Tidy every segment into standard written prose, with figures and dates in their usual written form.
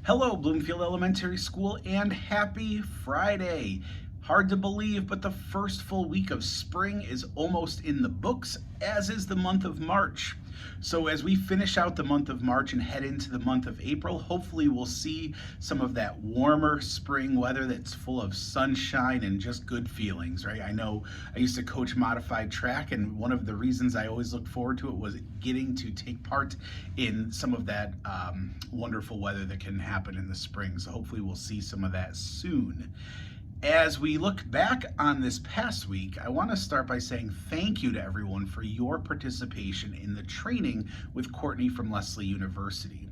Hello, Bloomfield Elementary School, and happy Friday. Hard to believe, but the first full week of spring is almost in the books, as is the month of March. So, as we finish out the month of March and head into the month of April, hopefully we'll see some of that warmer spring weather that's full of sunshine and just good feelings, right? I know I used to coach modified track, and one of the reasons I always looked forward to it was getting to take part in some of that wonderful weather that can happen in the spring. So, hopefully, we'll see some of that soon. As we look back on this past week, I want to start by saying thank you to everyone for your participation in the training with Courtney from Lesley University.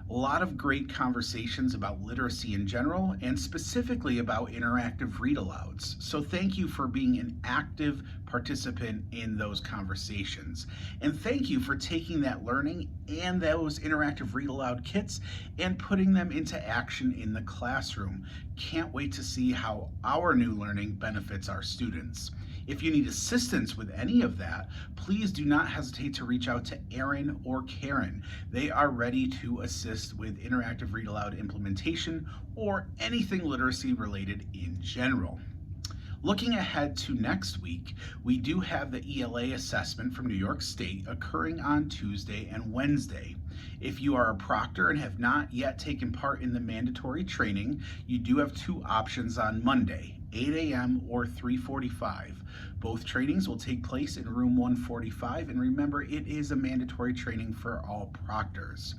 A lot of great conversations about literacy in general and specifically about interactive read alouds. So thank you for being an active participant in those conversations. And thank you for taking that learning and those interactive read aloud kits and putting them into action in the classroom. Can't wait to see how our new learning benefits our students. If you need assistance with any of that, please do not hesitate to reach out to Erin or Karen. They are ready to assist with interactive read aloud implementation or anything literacy related in general. Looking ahead to next week, we do have the ELA assessment from New York State occurring on Tuesday and Wednesday. If you are a proctor and have not yet taken part in the mandatory training, you do have two options on Monday, 8 a.m. or 3:45. Both trainings will take place in room 145, and remember, it is a mandatory training for all proctors.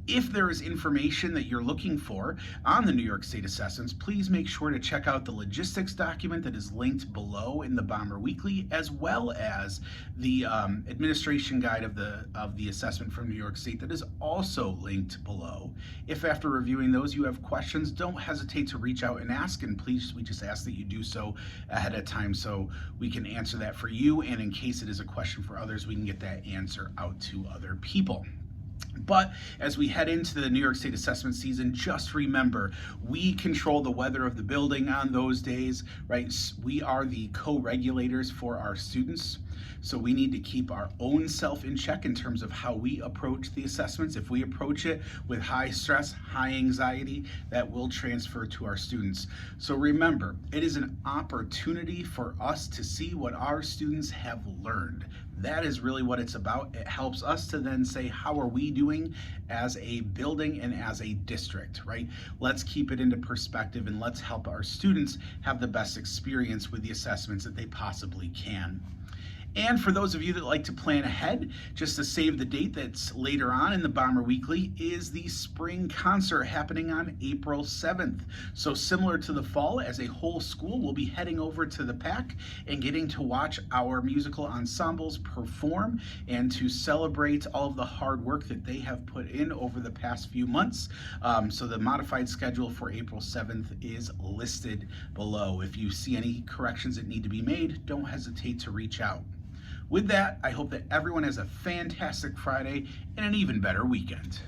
If there is information that you're looking for on the New York State assessments, please make sure to check out the logistics document that is linked below in the Bomber Weekly, as well as the administration guide of the assessment from New York State that is also linked below. If after reviewing those you have questions, don't hesitate to reach out and ask, and please, we just ask that you do so ahead of time so we can answer that for you, and in case it is a question for others, we can get that answer out to other people. But as we head into the New York State assessment season, just remember, we control the weather of the building on those days, right? We are the co-regulators for our students. So we need to keep our own self in check in terms of how we approach the assessments. If we approach it with high stress, high anxiety, that will transfer to our students. So remember, it is an opportunity for us to see what our students have learned. That is really what it's about. It helps us to then say, how are we doing as a building and as a district, right? Let's keep it into perspective and let's help our students have the best experience with the assessments that they possibly can. And for those of you that like to plan ahead, just to save the date that's later on in the Bomber Weekly, is the spring concert happening on April 7th. So similar to the fall, as a whole school, we'll be heading over to the PAC and getting to watch our musical ensembles perform and to celebrate all of the hard work that they have put in over the past few months. So the modified schedule for April 7th is listed below. If you see any corrections that need to be made, don't hesitate to reach out. With that, I hope that everyone has a fantastic Friday and an even better weekend.